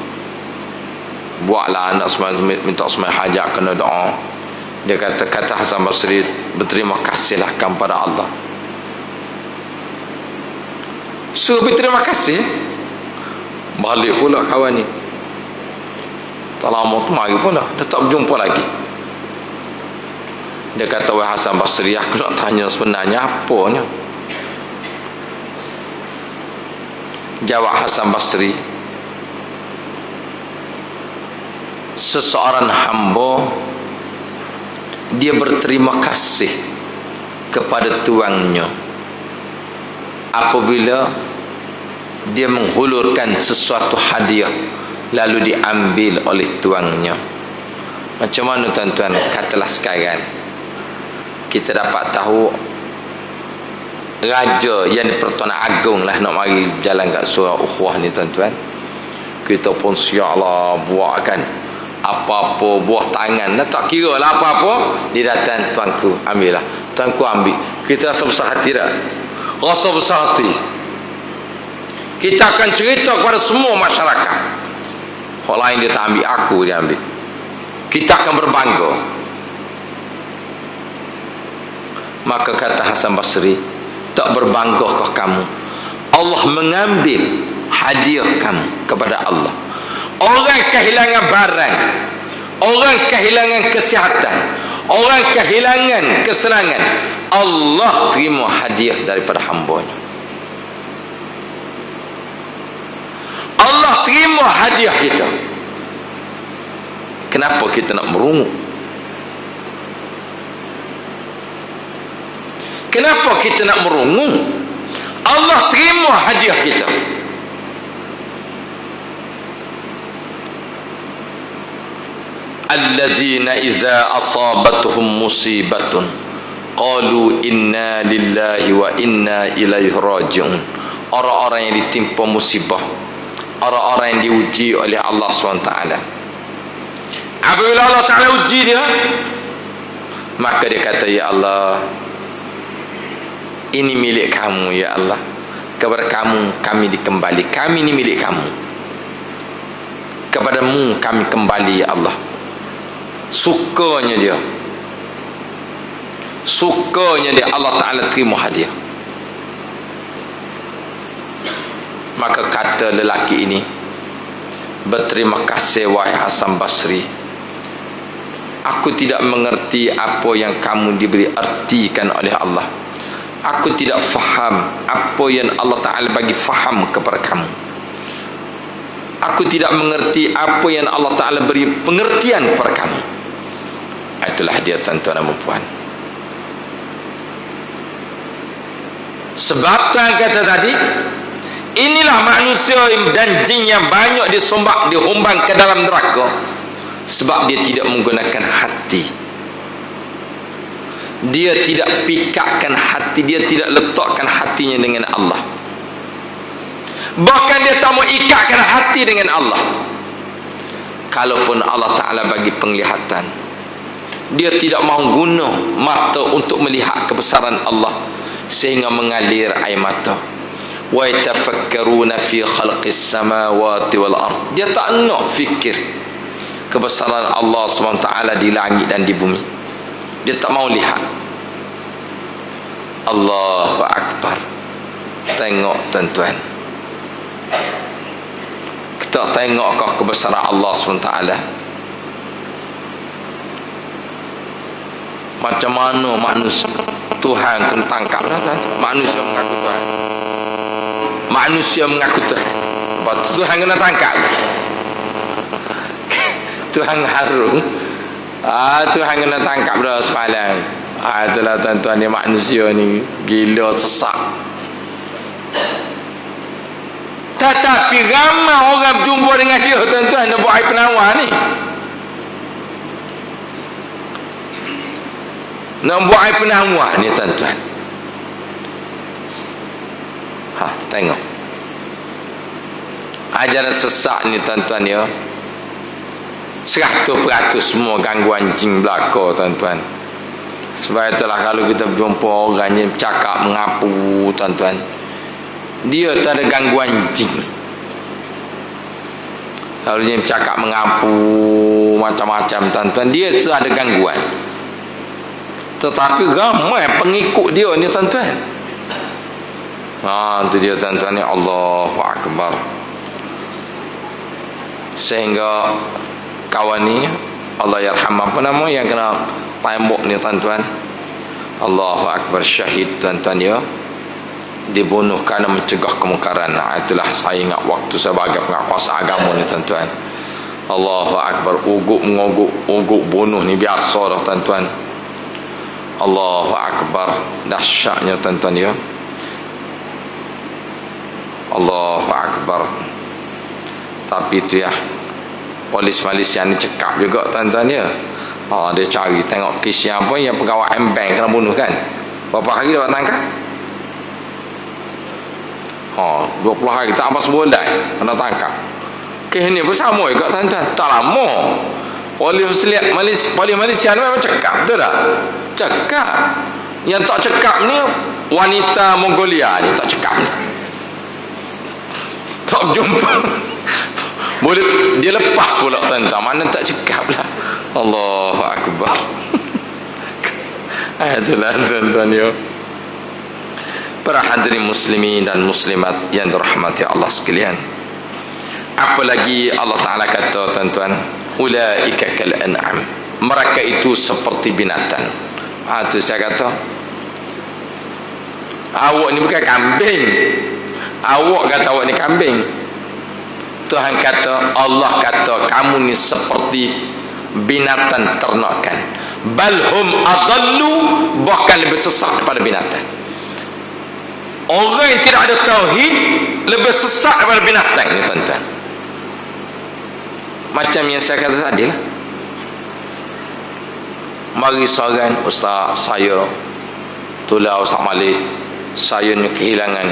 Buatlah anak semua minta semua hajat, kena doa. Dia kata Hasan Basri, berterima kasihlah kamu pada Allah. Suruh berterima kasih. Balik pula kawan ni. Tak lama tu mari pula, dia tak berjumpa lagi. Dia kata, wahai Hasan Basri, aku nak tanya sebenarnya apanya? Jawab Hasan Basri, seseorang hamba, dia berterima kasih kepada tuannya apabila dia menghulurkan sesuatu hadiah lalu diambil oleh tuannya. Macam mana tuan-tuan? Katalah sekarang kita dapat tahu raja yang di-Pertuan Agong lah nak mari jalan kat surau ukhuwah ni tuan-tuan. Kita pun siaplah buat kan apa-apa buah tangan, tak kira lah apa-apa. Dia datang, tuanku ambil lah, tuanku ambil. Kita rasa besar hati tak? Rasa besar hati. Kita akan cerita kepada semua masyarakat. Orang lain dia tak ambil, aku dia ambil. Kita akan berbangga. Maka kata Hasan Basri, tak berbanggakah kamu? Allah mengambil hadiah kamu kepada Allah. Orang kehilangan barang, orang kehilangan kesihatan, orang kehilangan kesenangan, Allah terima hadiah daripada hamba-Nya. Allah terima hadiah kita. Kenapa kita nak merungu? Kenapa kita nak merungu? Allah terima hadiah kita. Alladzina iza asabatuhum musibatun qalu inna lillahi wa inna ilaihi raji'un. Orang-orang yang ditimpa musibah, orang-orang yang diuji oleh Allah SWT. Apabila Allah Ta'ala uji dia, maka dia kata, ya Allah, ini milik kamu ya Allah, kepada kamu kami dikembali, kami ini milik kamu, kepadamu kami kembali ya Allah. Sukanya dia Allah Ta'ala terima hadiah. Maka kata lelaki ini, berterima kasih wahai Hasan Basri, aku tidak mengerti apa yang kamu diberi artikan oleh Allah. Aku tidak faham apa yang Allah Ta'ala bagi faham kepada kamu. Aku tidak mengerti apa yang Allah Ta'ala beri pengertian kepada kamu. Itulah dia tuan-tuan dan puan. Sebab tuan kata tadi, inilah manusia dan jin yang banyak dihumbang ke dalam neraka, sebab dia tidak menggunakan hati. Dia tidak pikatkan hati, dia tidak letakkan hatinya dengan Allah. Bahkan dia tak mau ikatkan hati dengan Allah. Kalaupun Allah Ta'ala bagi penglihatan, dia tidak mahu guna mata untuk melihat kebesaran Allah sehingga mengalir air mata. Wa yatafakkaruna fi khalqis samawati wal ard. Dia tak nak fikir kebesaran Allah SWT di langit dan di bumi. Dia tak mahu lihat. Allahu Akbar. Tengok tuan-tuan, kita tengokkah kebesaran Allah SWT? Macam mana manusia Tuhan kena tangkap dah, manusia mengaku Tuhan, manusia mengaku Tuhan, Tuhan kena tangkap. Tuhan harung, Tuhan kena tangkap dah semalam. Itulah tuan-tuan, dia manusia ni gila sesak. Tetapi ramai orang berjumpa dengan dia tuan-tuan, dia buat air penawar ni, nak buat air penawar ni tuan-tuan. Tengok ajaran sesak ni tuan-tuan ya, 100% semua gangguan jin belaka tuan-tuan. Sebab itulah kalau kita berjumpa orang yang cakap mengapu tuan-tuan, dia tak ada gangguan jin. Kalau dia cakap mengapu macam-macam tuan-tuan, dia tak ada gangguan. Tetapi ramai pengikut dia ni tuan-tuan. Itu dia tuan-tuan ni, Allahu Akbar. Sehingga kawan ni, Allah yarham, apa nama yang kena tembok ni tuan-tuan, Allahu Akbar, syahid tuan-tuan ya, dibunuh kerana mencegah kemungkaran. Itulah saya ingat waktu sebagai penguasa agama ni tuan-tuan. Allahu Akbar, uguk bunuh ni biasa dah tuan-tuan. Allahu Akbar, dahsyatnya tuan-tuan ya. Allahu Akbar. Tapi itu ya, polis Malaysia ni cekap juga tuan-tuan ya. Dia cari tengok kes yang apa, yang pegawai M-Bank kena bunuh kan. Berapa hari dapat tangkap? 20 hari, tak apa sebulan kena tangkap. Kes ni bersama juga tuan-tuan, tak lama. Polis Malaysia ni memang cekap, betul tak? Cekap. Yang tak cekap ni wanita Mongolia ni, tak cekap ni, tak berjumpa. Boleh dia lepas pula tuan-tuan, mana tak cekap lah. Allahu Akbar. Itulah tuan-tuan ya, para hadirin muslimin dan muslimat yang dirahmati Allah sekalian. Apalagi Allah Ta'ala kata tuan-tuan, ulaika kal an'am, mereka itu seperti binatang. Itu saya kata, awak ni bukan kambing. Awak kata awak ni kambing. Tuhan kata, Allah kata kamu ni seperti binatang ternakan. Balhum adallu, bahkan lebih sesat daripada binatang. Orang yang tidak ada tauhid lebih sesat daripada binatang ni tuan-tuan. Macam yang saya kata tadi lah. Mari seorang, ustaz saya tulah Ustaz Malik, saya ni kehilangan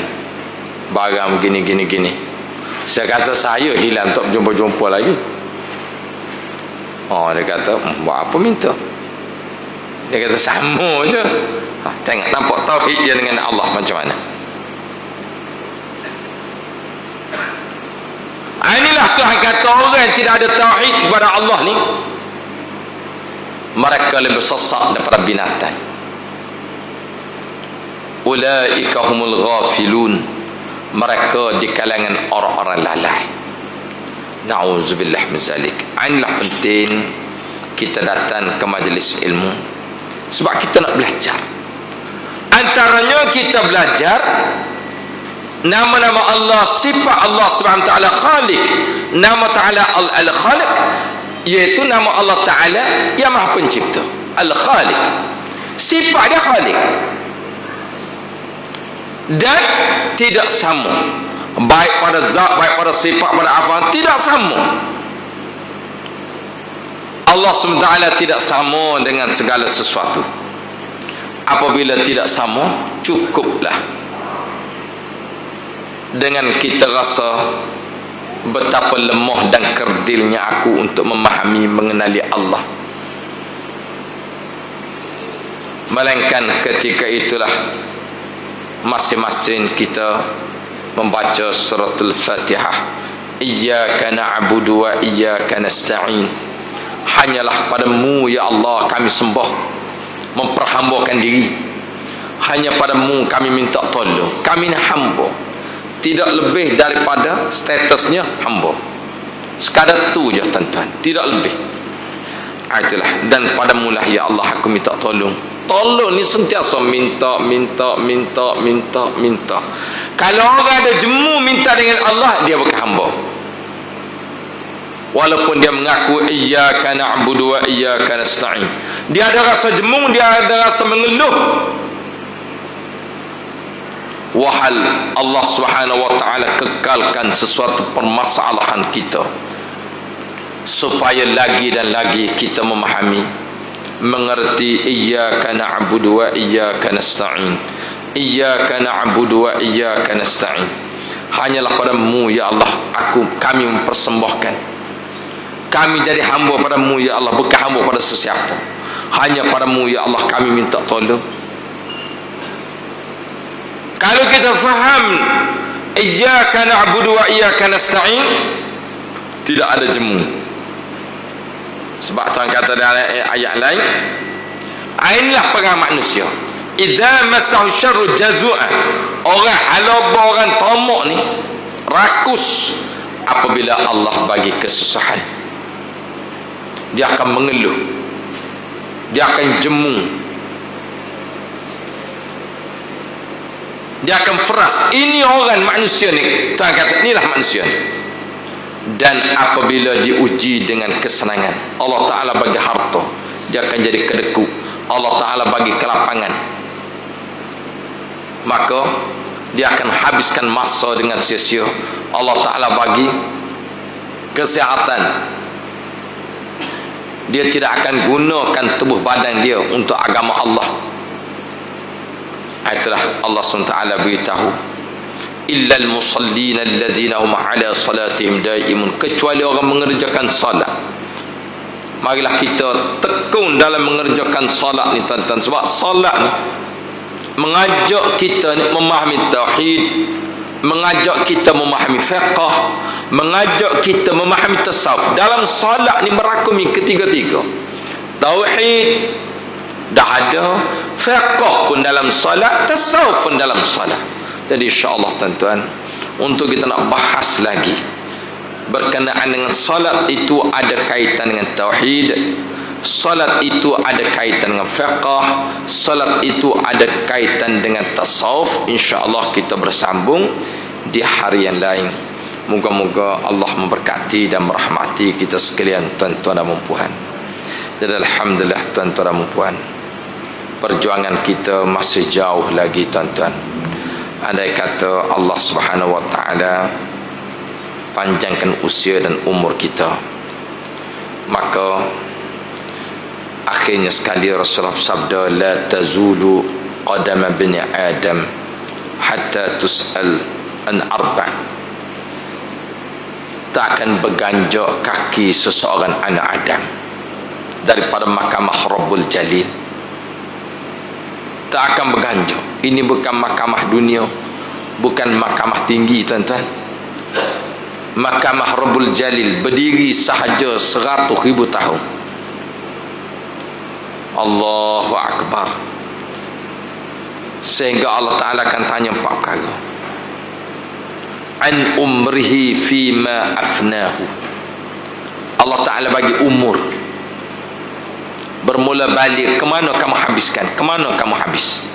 barang gini. Saya kata saya hilang, tak berjumpa-jumpa lagi. Dia kata, buat apa minta? Dia kata sama je. Tengok, nampak tauhid dia dengan Allah macam mana. Inilah Tuhan kata, orang yang tidak ada tauhid kepada Allah ni, mereka lebih sesat daripada binatang. Ulaika humul ghafilun, mereka di kalangan orang-orang lalai. Na'udzubillah min zalik. Inilah penting kita datang ke majlis ilmu, sebab kita nak belajar. Antaranya kita belajar nama-nama Allah, sifat Allah Subhanahu wa taala Khaliq. Nama taala Al-Khaliq, iaitu nama Allah Taala yang Maha Pencipta, Al-Khaliq. Sifat dia Khaliq, dan tidak sama, baik pada zat, baik pada sifat, pada afal, tidak sama. Allah SWT tidak sama dengan segala sesuatu. Apabila tidak sama, cukuplah dengan kita rasa betapa lemah dan kerdilnya aku untuk memahami, mengenali Allah. Melainkan ketika itulah masing-masing kita membaca suratul Fatihah, iyyaka na'budu wa iyyaka nasta'in. Hanyalah padamu ya Allah kami sembah, memperhambakan diri. Hanya padamu kami minta tolong. Kami ni hamba, tidak lebih daripada statusnya hamba. Sekadar tu je tuan-tuan, tidak lebih. Itulah, dan padamulah ya Allah aku minta tolong. Tolong ni sentiasa minta. Kalau orang ada jemu minta dengan Allah, dia bukan hamba. Walaupun dia mengaku iyyaka na'budu wa iyyaka nasta'in, dia ada rasa jemung, dia ada rasa mengeluh. Wahal Allah Subhanahu wa taala kekalkan sesuatu permasalahan kita supaya lagi dan lagi kita memahami, mengerti iyyaka na'budu wa iyyaka nasta'in. Iyyaka na'budu wa iyyaka nasta'in. Hanyalah padamu ya Allah kami mempersembahkan. Kami jadi hamba padamu ya Allah, bukan hamba pada sesiapa. Hanya padamu ya Allah kami minta tolong. Kalau kita faham iyyaka na'budu wa iyyaka nasta'in, tidak ada jemu. Sebab Tuhan kata dalam ayat lain, inilah perangai manusia. Idza masahu syarru jazua. Orang halaba, orang tamak ni rakus apabila Allah bagi kesusahan. Dia akan mengeluh, dia akan jemu, dia akan feras. Ini orang manusia ni. Tuhan kata inilah manusia ni. Dan apabila diuji dengan kesenangan, Allah Ta'ala bagi harta, dia akan jadi kedekut. Allah Ta'ala bagi kelapangan, maka dia akan habiskan masa dengan sia-sia. Allah Ta'ala bagi kesihatan, dia tidak akan gunakan tubuh badan dia untuk agama Allah. Itulah Allah SWT beritahu, illal musallin alladhina hum ala salatihim daimun, kecuali orang mengerjakan salat. Marilah kita tekun dalam mengerjakan salat ni tuan-tuan, sebab salat ni mengajak kita ni memahami tauhid, mengajak kita memahami fiqh, mengajak kita memahami tasawuf. Dalam salat ni merakumi ketiga-tiga. Tauhid dah ada, fiqh pun dalam salat, tasawuf pun dalam salat. Jadi insya-Allah tuan-tuan, untuk kita nak bahas lagi berkenaan dengan salat, itu ada kaitan dengan tauhid, salat itu ada kaitan dengan fiqh, salat itu ada kaitan dengan tasawuf. Insya-Allah kita bersambung di hari yang lain. Moga-moga Allah memberkati dan merahmati kita sekalian tuan-tuan dan puan. Dan alhamdulillah tuan-tuan dan puan, perjuangan kita masih jauh lagi tuan-tuan. Andai kata Allah Subhanahu wa taala panjangkan usia dan umur kita, maka akhirnya sekali Rasulullah sabda, la tazulu qadama bani Adam hatta tus'al an arba'. Tak akan berganjak kaki seseorang anak Adam daripada mahkamah Rabbul Jalil. Tak akan berganjak. Ini bukan mahkamah dunia, bukan mahkamah tinggi tuan-tuan. Mahkamah Rabbul Jalil berdiri sahaja 100,000 tahun. Allahu Akbar. Sehingga Allah Ta'ala akan tanya 4 perkara. An umrihi fima afnahu. Allah Ta'ala bagi umur, bermula balik, ke mana kamu habiskan, ke mana kamu habis.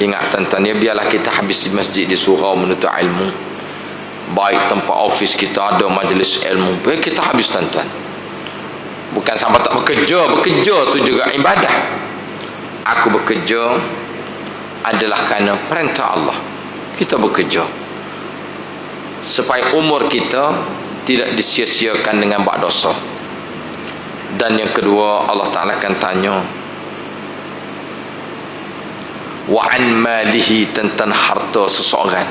Ingat tuan-tuan ya, biarlah kita habis di masjid, di surau menuntut ilmu, baik tempat office kita ada majlis ilmu, biar kita habis tuan-tuan. Bukan sampai tak bekerja tu juga ibadah. Aku bekerja adalah kerana perintah Allah. Kita bekerja supaya umur kita tidak disia-siakan dengan buat dosa. Dan yang kedua, Allah Ta'ala akan tanya wa an malihi, tentang harta seseorang.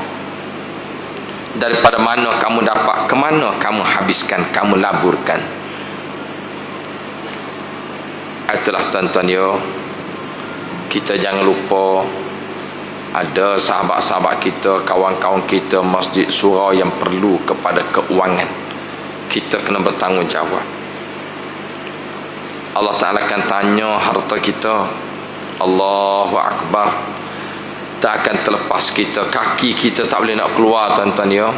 Daripada mana kamu dapat, ke mana kamu habiskan, kamu laburkan. Itulah tuan-tuan ya, kita jangan lupa ada sahabat-sahabat kita, kawan-kawan kita masjid surau yang perlu kepada keuangan. Kita kena bertanggungjawab. Allah Ta'ala akan tanya harta kita. Allahu Akbar. Tak akan terlepas kita, kaki kita tak boleh nak keluar tuan-tuan ya.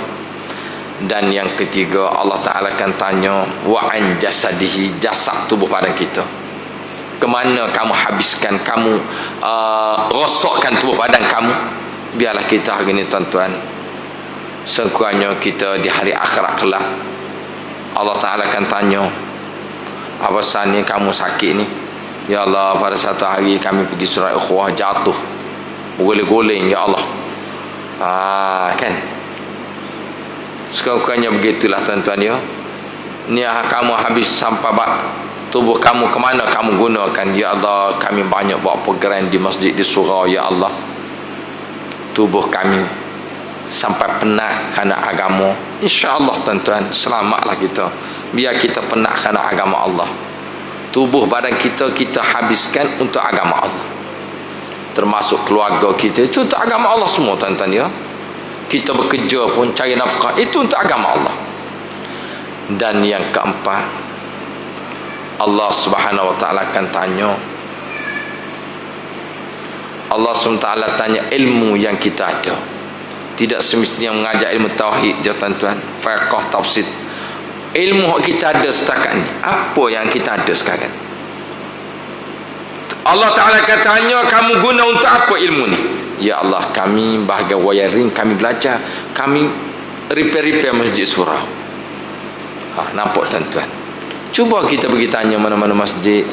Dan yang ketiga, Allah Ta'ala akan tanya wa an jasadihi, jasad tubuh badan kita. Kemana kamu habiskan, kamu rosakkan tubuh badan kamu. Biarlah kita hari ini tuan-tuan, sekurangnya kita di hari akhirat kelak, Allah Ta'ala akan tanya, apa sahaja kamu sakit ni, Ya Allah, pada satu hari kami pergi surat ukhuwah jatuh bergoleng-goleng, ya Allah. Kan sekurang-kurangnya begitulah tuan-tuan ya. Ni kamu habis sampai tubuh kamu kemana kamu gunakan, ya Allah. Kami banyak buat program di masjid di surau, ya Allah. Tubuh kami sampai penat kerana agama. InsyaAllah tuan-tuan, selamatlah kita. Biar kita penat kerana agama Allah. Tubuh badan kita habiskan untuk agama Allah. Termasuk keluarga kita, itu untuk agama Allah semua tuan-tuan ya. Kita bekerja pun cari nafkah, itu untuk agama Allah. Dan yang keempat, Allah Subhanahu wa ta'ala akan tanya. Allah Subhanahu wa ta'ala tanya ilmu yang kita ada. Tidak semestinya mengajar ilmu tauhid je tuan-tuan, fiqh, tafsir. Ilmu kita ada setakat ni, apa yang kita ada sekarang? Allah Ta'ala katanya, kamu guna untuk apa ilmu ni? Ya Allah, kami bahagian wiring, kami belajar, kami repair masjid surau. Nampak tuan-tuan? Cuba kita pergi tanya mana-mana masjid,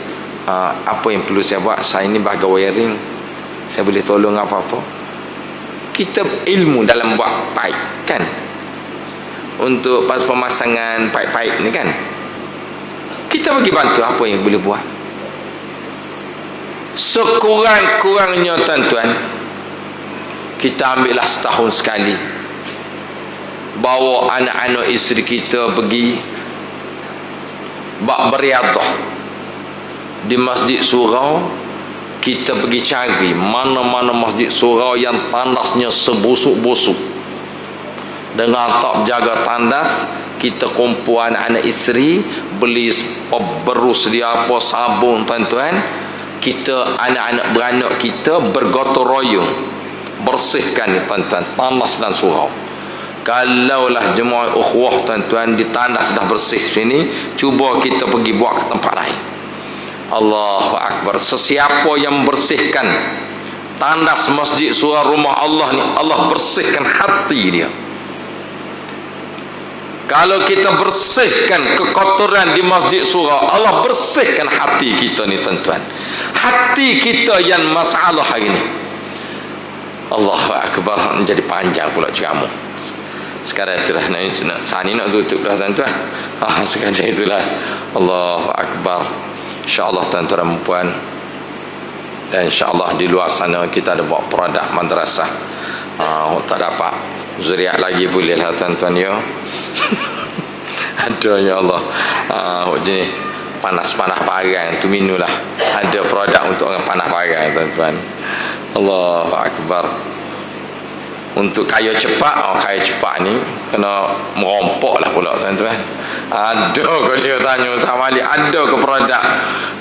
apa yang perlu saya buat? Saya ni bahagian wiring, saya boleh tolong apa-apa? Kita ilmu dalam buat pipe, kan? Untuk pas pemasangan pipe-pipe ni, kan? Kita bagi bantu apa yang boleh buat. Sekurang-kurangnya tuan-tuan, kita ambillah setahun sekali, bawa anak-anak isteri kita pergi bak beriadah di masjid surau. Kita pergi cari mana-mana masjid surau yang tandasnya sebusuk-busuk, dengan tak jaga tandas. Kita kumpul anak-anak isteri, beli berus dia apa, sabun tuan-tuan. Kita anak-anak beranak kita bergotong royong bersihkan ni tuan-tuan, tandas dan surau. Kalaulah jemaah ukhuwah tuan-tuan di tandas dah bersih sini, cuba kita pergi buat ke tempat lain. Allahu Akbar. Sesiapa yang bersihkan tandas masjid surau rumah Allah ni, Allah bersihkan hati dia. Kalau kita bersihkan kekotoran di masjid surau, Allah bersihkan hati kita ni tuan-tuan. Hati kita yang masalah hari ni. Allahu Akbar. Menjadi panjang pula ceramu. Sekarang itulah sani nak tutup dah tuan-tuan. Sekarang itulah. Allahu Akbar. InsyaAllah tuan-tuan dan puan, dan insyaAllah di luar sana kita ada buat produk madrasah. Tak dapat zuriat lagi, bolehlah tuan-tuan ya. Ada, ya Allah. Jenis panas-panas parang tu minulah. Ada produk untuk orang panas parang tuan-tuan. Allahu Akbar. Untuk kaya cepat, kaya cepat ni kena merompok lah pula tuan-tuan. Ada ke dia tanya sama Ali, ada ke produk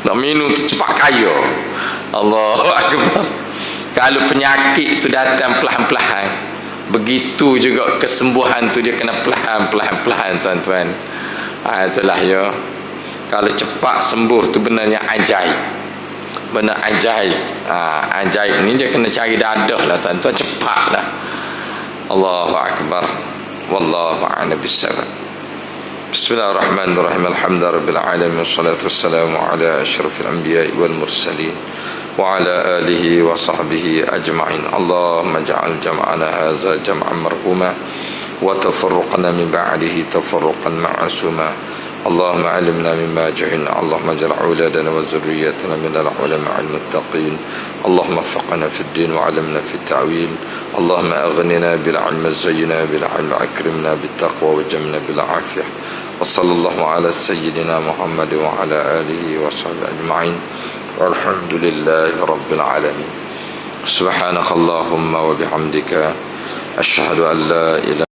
nak minum tu cepat kaya? Allahu Akbar. Kalau penyakit tu datang perlahan-perlahan, begitu juga kesembuhan tu dia kena perlahan-perlahan tuan-tuan. Itulah ya. Kalau cepat sembuh tu benarnya ajaib. Benar ajaib. Ajaib ni dia kena cari dadah lah tuan-tuan, cepat lah. Allahu Akbar. Wallahu a'lam bissawab. Bismillahirrahmanirrahim. Alhamdulillahirabbil alamin wassalatu wassalamu ala asyrafil anbiya'i wal mursalin wa ala alihi wa sahbihi ajma'in. Allahumma ja'al jam'ana hadza jam'an marhuma wa tafarruqana min ba'dihi tafarruqan ma'suma. Allahumma 'allimna mimma jahilna. Allahumma ij'al auladana wa zurriyyatana min al-'ulama'il muttaqin. Allahumma waffaqna fid din wa 'allimna fit ta'wil. Allahumma aghnina bil 'ilmi zayyina bil 'ilmi akrimna bit taqwa wa jamna bil 'afiyah. Wa sallallahu ala sayyidina Muhammad wa ala alihi wa sahbihi ajma'in. Walhamdulillahi rabbil alamin. Subhanakallahumma wa bihamdika asyhadu an la ilaha